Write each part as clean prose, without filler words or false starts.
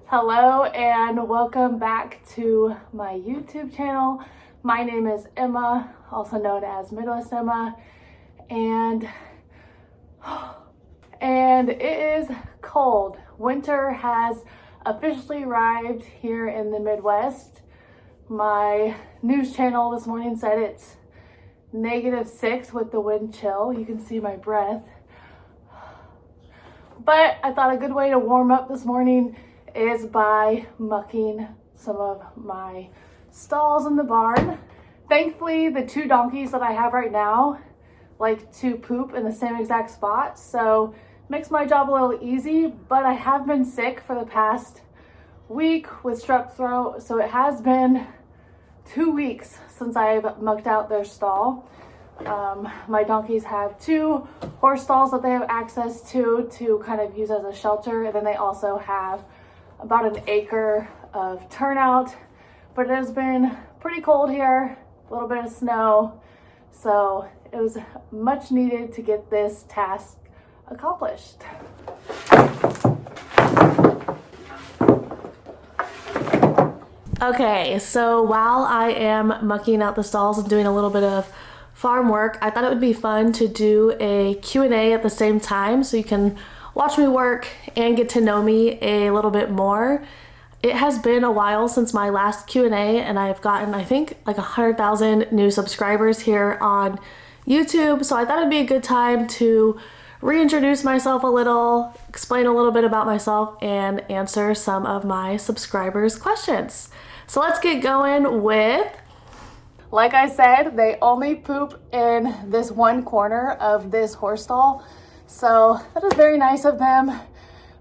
Hello and welcome back to my YouTube channel. My name is Emma, also known as Midwest Emma, and it is cold. Winter has officially arrived here in the Midwest. My news channel this morning said it's -6 with the wind chill. You can see my breath. But I thought a good way to warm up this morning is by mucking some of my stalls in the barn. Thankfully, the 2 donkeys that I have right now like to poop in the same exact spot, so makes my job a little easy, but I have been sick for the past week with strep throat, so it has been 2 weeks since I've mucked out their stall. My donkeys have 2 horse stalls that they have access to kind of use as a shelter, and then they also have about an acre of turnout, but it has been pretty cold here, a little bit of snow, so it was much needed to get this task accomplished. Okay, so while I am mucking out the stalls and doing a little bit of farm work, I thought it would be fun to do a Q&A at the same time so you can watch me work and get to know me a little bit more. It has been a while since my last Q&A, and I've gotten, I think, like 100,000 new subscribers here on YouTube, so I thought it'd be a good time to reintroduce myself a little, explain a little bit about myself, and answer some of my subscribers' questions. So let's get going with, like I said, they only poop in this one corner of this horse stall. So that is very nice of them,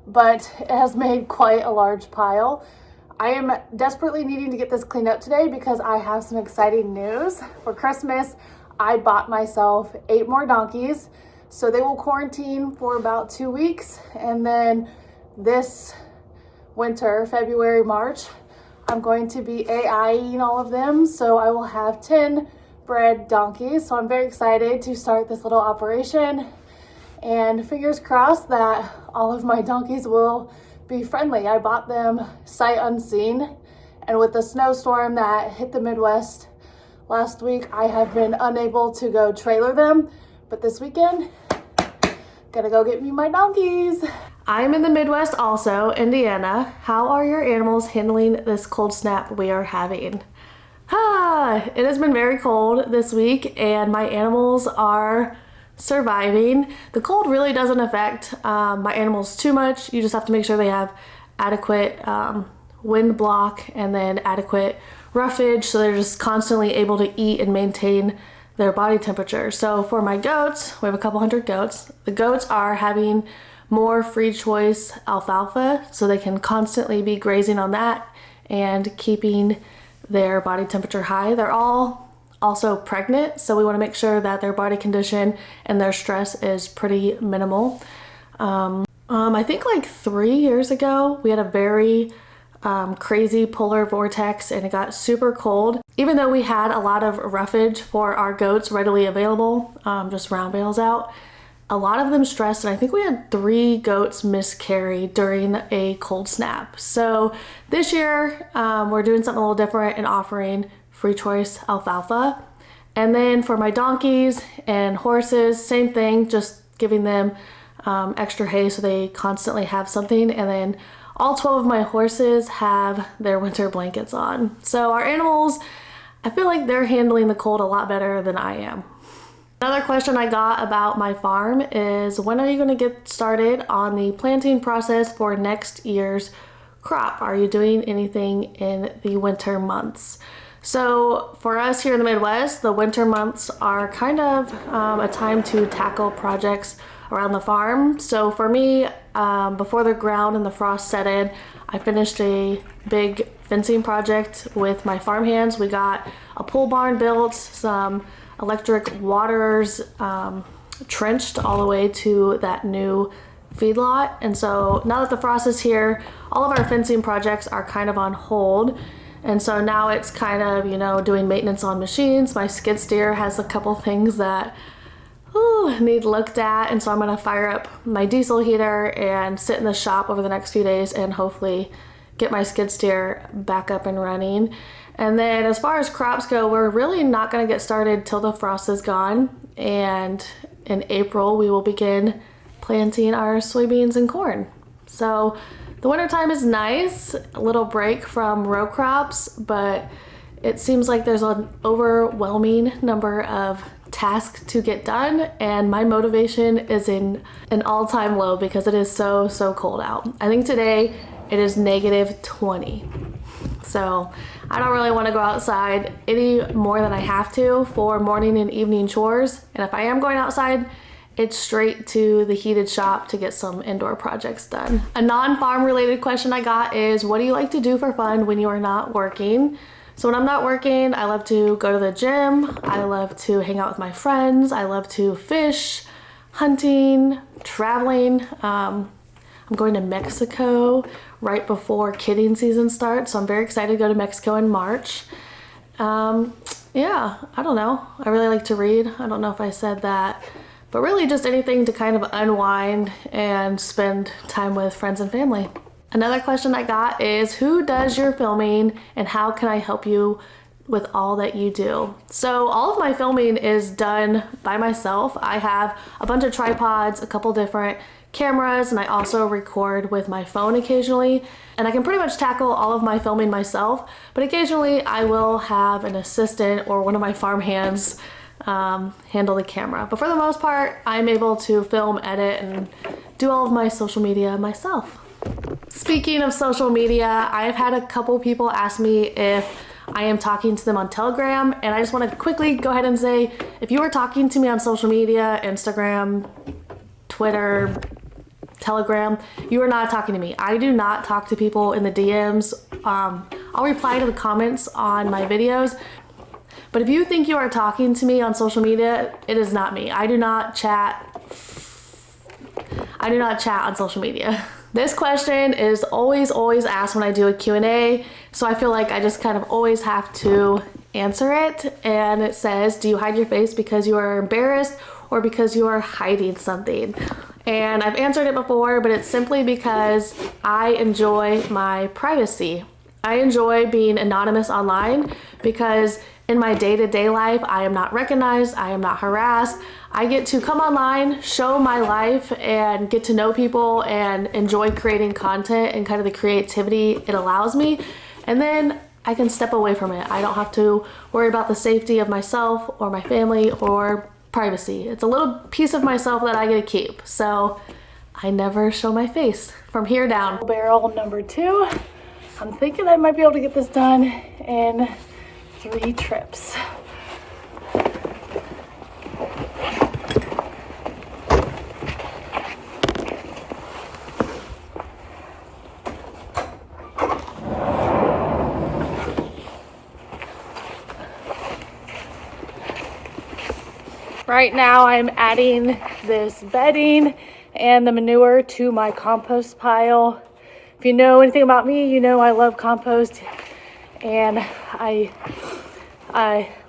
but it has made quite a large pile. I am desperately needing to get this cleaned up today because I have some exciting news. For Christmas, I bought myself 8 more donkeys. So they will quarantine for about 2 weeks. And then this winter, February, March, I'm going to be AIing all of them. So I will have 10 bred donkeys. So I'm very excited to start this little operation. And fingers crossed that all of my donkeys will be friendly. I bought them sight unseen, and with the snowstorm that hit the Midwest last week, I have been unable to go trailer them, but this weekend, gotta go get me my donkeys. I'm in the Midwest also, Indiana. How are your animals handling this cold snap we are having? It has been very cold this week, and my animals are surviving. The cold really doesn't affect my animals too much. You just have to make sure they have adequate wind block and then adequate roughage, so they're just constantly able to eat and maintain their body temperature. So for my goats, we have a couple hundred goats. The goats are having more free choice alfalfa, so they can constantly be grazing on that and keeping their body temperature high. They're all also pregnant, so we want to make sure that their body condition and their stress is pretty minimal. I think like 3 years ago we had a very crazy polar vortex, and it got super cold. Even though we had a lot of roughage for our goats readily available, just round bales out, a lot of them stressed, and I think we had 3 goats miscarry during a cold snap. So this year we're doing something a little different and offering free choice alfalfa. And then for my donkeys and horses, same thing, just giving them extra hay so they constantly have something. And then all 12 of my horses have their winter blankets on. So our animals, I feel like they're handling the cold a lot better than I am. Another question I got about my farm is, when are you going to get started on the planting process for next year's crop? Are you doing anything in the winter months? So for us here in the Midwest, the winter months are kind of a time to tackle projects around the farm. So for me, before the ground and the frost set in, I finished a big fencing project with my farm hands. We got a pole barn built, some electric waterers trenched all the way to that new feedlot. And so now that the frost is here, all of our fencing projects are kind of on hold. And so now it's kind of, you know, doing maintenance on machines. My skid steer has a couple things that need looked at. And so I'm gonna fire up my diesel heater and sit in the shop over the next few days and hopefully get my skid steer back up and running. And then as far as crops go, we're really not gonna get started till the frost is gone. And in April, we will begin planting our soybeans and corn. So the wintertime is nice, a little break from row crops, but it seems like there's an overwhelming number of tasks to get done, and my motivation is in an all-time low because it is so cold out. I think today it is -20. So I don't really want to go outside any more than I have to for morning and evening chores. And if I am going outside, it's straight to the heated shop to get some indoor projects done. A non-farm related question I got is, what do you like to do for fun when you are not working? So when I'm not working, I love to go to the gym. I love to hang out with my friends. I love to fish, hunting, traveling. I'm going to Mexico right before kidding season starts, so I'm very excited to go to Mexico in March. Yeah, I don't know. I really like to read. I don't know if I said that, but really just anything to kind of unwind and spend time with friends and family. Another question I got is, who does your filming and how can I help you with all that you do? So all of my filming is done by myself. I have a bunch of tripods, a couple different cameras, and I also record with my phone occasionally. And I can pretty much tackle all of my filming myself, but occasionally I will have an assistant or one of my farm hands handle the camera. But for the most part, I'm able to film, edit, and do all of my social media myself. Speaking of social media, I've had a couple people ask me if I am talking to them on Telegram, and I just want to quickly go ahead and say, if you are talking to me on social media, Instagram, Twitter, Telegram, you are not talking to me. I do not talk to people in the DMs. I'll reply to the comments on my videos, but if you think you are talking to me on social media, it is not me. I do not chat on social media. This question is always asked when I do a Q&A, so I feel like I just kind of always have to answer it. And it says, do you hide your face because you are embarrassed or because you are hiding something? And I've answered it before, but it's simply because I enjoy my privacy. I enjoy being anonymous online because in my day-to-day life, I am not recognized, I am not harassed. I get to come online, show my life, and get to know people and enjoy creating content and kind of the creativity it allows me. And then I can step away from it. I don't have to worry about the safety of myself or my family or privacy. It's a little piece of myself that I get to keep. So I never show my face from here down. Barrel number 2. I'm thinking I might be able to get this done in 3 trips. Right now I'm adding this bedding and the manure to my compost pile. If you know anything about me, you know I love compost, and I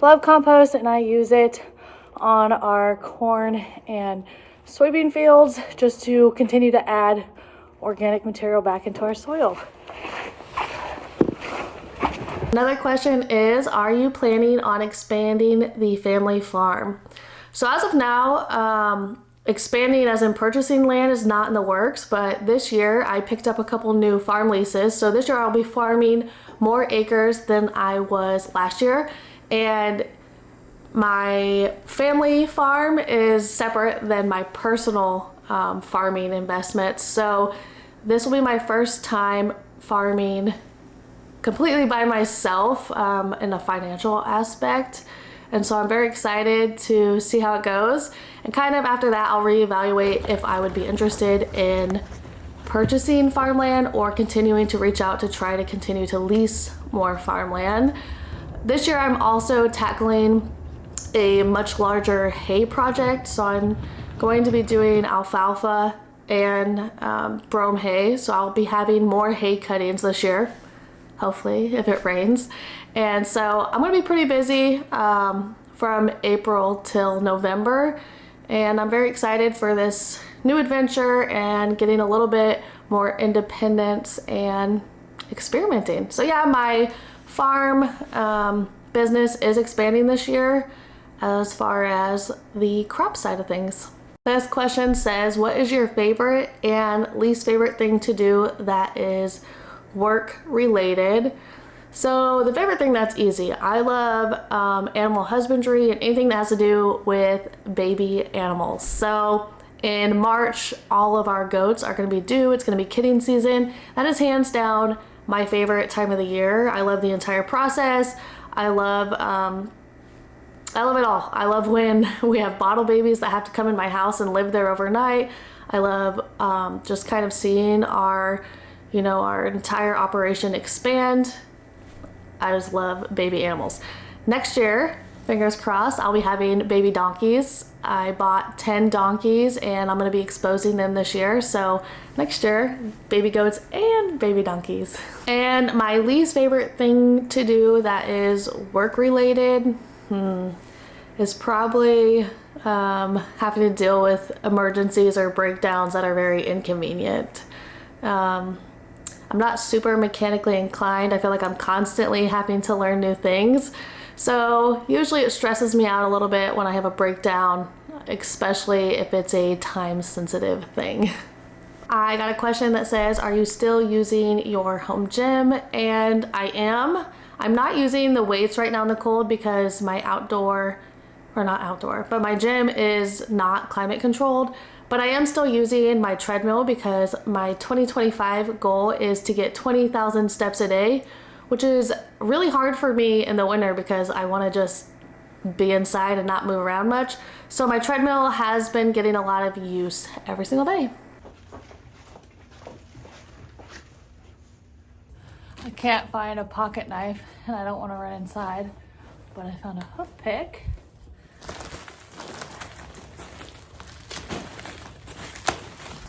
love compost, and I use it on our corn and soybean fields just to continue to add organic material back into our soil. Another question is, are you planning on expanding the family farm? So as of now, expanding as in purchasing land is not in the works, but this year I picked up a couple new farm leases. So this year I'll be farming more acres than I was last year. And my family farm is separate than my personal farming investments. So this will be my first time farming completely by myself in a financial aspect. And so I'm very excited to see how it goes. And kind of after that, I'll reevaluate if I would be interested in purchasing farmland or continuing to reach out to try to continue to lease more farmland. This year I'm also tackling a much larger hay project. So I'm going to be doing alfalfa and brome hay. So I'll be having more hay cuttings this year, hopefully, if it rains. And so I'm gonna be pretty busy from April till November. And I'm very excited for this new adventure and getting a little bit more independence and experimenting. So yeah, my farm business is expanding this year as far as the crop side of things. This question says, what is your favorite and least favorite thing to do that is work related? So the favorite thing, that's easy. I love animal husbandry and anything that has to do with baby animals. So in March, all of our goats are going to be due. It's going to be kidding season. That is hands down my favorite time of the year. I love the entire process. I love it all. I love when we have bottle babies that have to come in my house and live there overnight. I love just kind of seeing our entire operation expand. I just love baby animals. Next year, fingers crossed, I'll be having baby donkeys. I bought 10 donkeys and I'm gonna be exposing them this year. So next year, baby goats and baby donkeys. And my least favorite thing to do that is work related is probably having to deal with emergencies or breakdowns that are very inconvenient. I'm not super mechanically inclined. I feel like I'm constantly having to learn new things. So usually it stresses me out a little bit when I have a breakdown, especially if it's a time sensitive thing. I got a question that says, are you still using your home gym? And I am. I'm not using the weights right now in the cold because my my gym is not climate controlled. But I am still using my treadmill because my 2025 goal is to get 20,000 steps a day, which is really hard for me in the winter because I want to just be inside and not move around much. So my treadmill has been getting a lot of use every single day. I can't find a pocket knife and I don't want to run inside, but I found a hoof pick.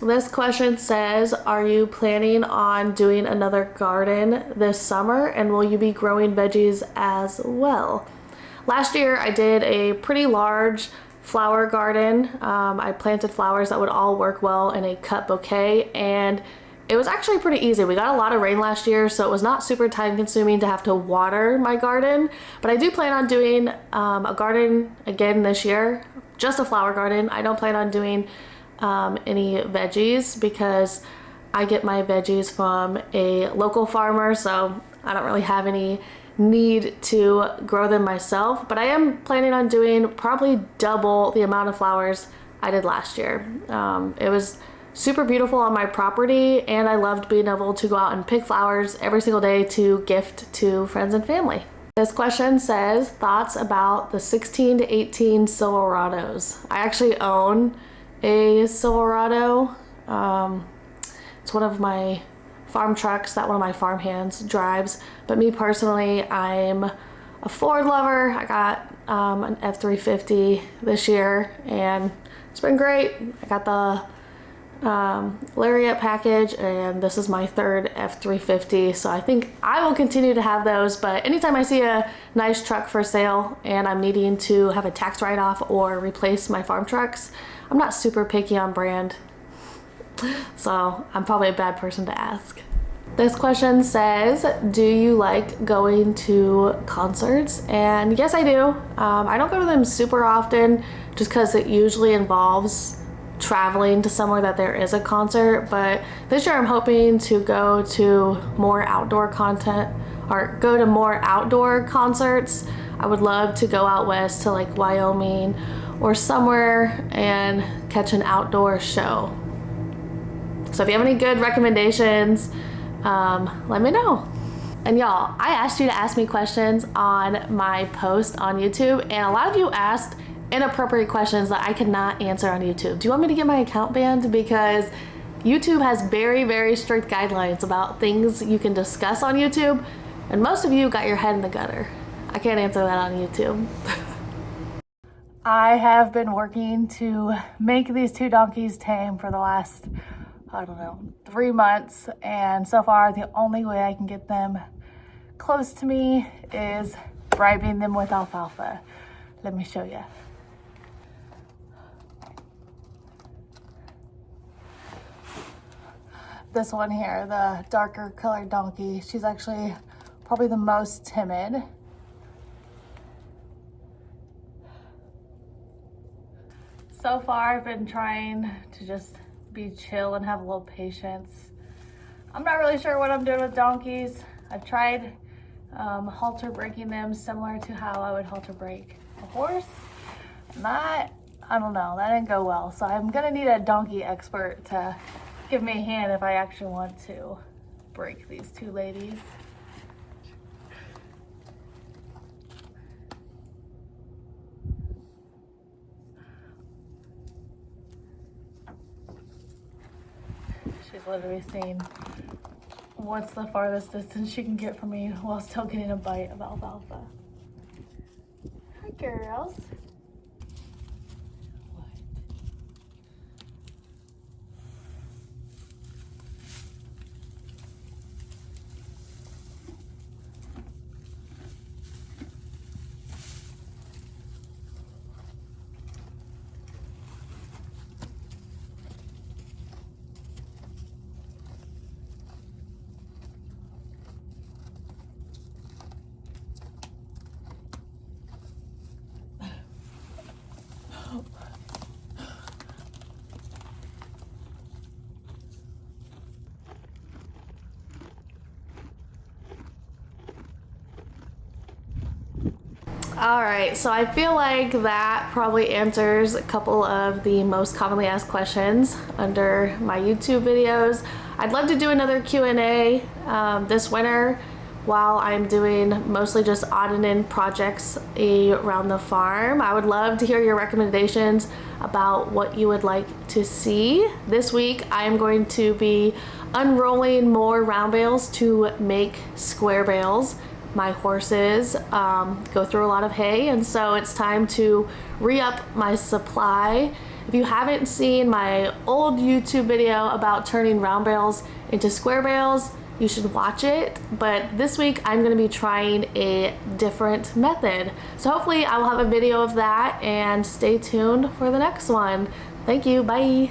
This question says, are you planning on doing another garden this summer and will you be growing veggies as well? Last year I did a pretty large flower garden. I planted flowers that would all work well in a cut bouquet and it was actually pretty easy. We got a lot of rain last year, so it was not super time consuming to have to water my garden, but I do plan on doing a garden again this year, just a flower garden. I don't plan on doing any veggies because I get my veggies from a local farmer, so I don't really have any need to grow them myself, but I am planning on doing probably double the amount of flowers I did last year. It was super beautiful on my property and I loved being able to go out and pick flowers every single day to gift to friends and family. This question says, thoughts about the 16 to 18 Silverados. I actually own a Silverado. It's one of my farm trucks that one of my farm hands drives, but me personally, I'm a Ford lover. I got an F-350 this year and it's been great. I got the Lariat package and this is my third F-350, so I think I will continue to have those, but anytime I see a nice truck for sale and I'm needing to have a tax write-off or replace my farm trucks, I'm not super picky on brand, so I'm probably a bad person to ask. This question says, do you like going to concerts? And yes, I do. I don't go to them super often just because it usually involves traveling to somewhere that there is a concert, but this year I'm hoping to go to more outdoor content or go to more outdoor concerts. I would love to go out west to like Wyoming or somewhere and catch an outdoor show. So if you have any good recommendations, let me know. And y'all, I asked you to ask me questions on my post on YouTube, and a lot of you asked inappropriate questions that I could not answer on YouTube. Do you want me to get my account banned? Because YouTube has very, very strict guidelines about things you can discuss on YouTube, and most of you got your head in the gutter. I can't answer that on YouTube. I have been working to make these two donkeys tame for the last, I don't know, 3 months, and so far the only way I can get them close to me is bribing them with alfalfa. Let me show you. This one here, the darker colored donkey, she's actually probably the most timid. So far, I've been trying to just be chill and have a little patience. I'm not really sure what I'm doing with donkeys. I've tried halter breaking them similar to how I would halter break a horse. I don't know, that didn't go well. So I'm gonna need a donkey expert to give me a hand if I actually want to break these two ladies. She's literally saying what's the farthest distance she can get from me while still getting a bite of alfalfa. Hi, girls. All right, so I feel like that probably answers a couple of the most commonly asked questions under my YouTube videos. I'd love to do another Q&A this winter while I'm doing mostly just odd and end projects around the farm. I would love to hear your recommendations about what you would like to see. This week, I am going to be unrolling more round bales to make square bales. My horses go through a lot of hay, and so it's time to re-up my supply. If you haven't seen my old YouTube video about turning round bales into square bales, you should watch it. But this week I'm going to be trying a different method. So hopefully I will have a video of that, and stay tuned for the next one. Thank you. Bye.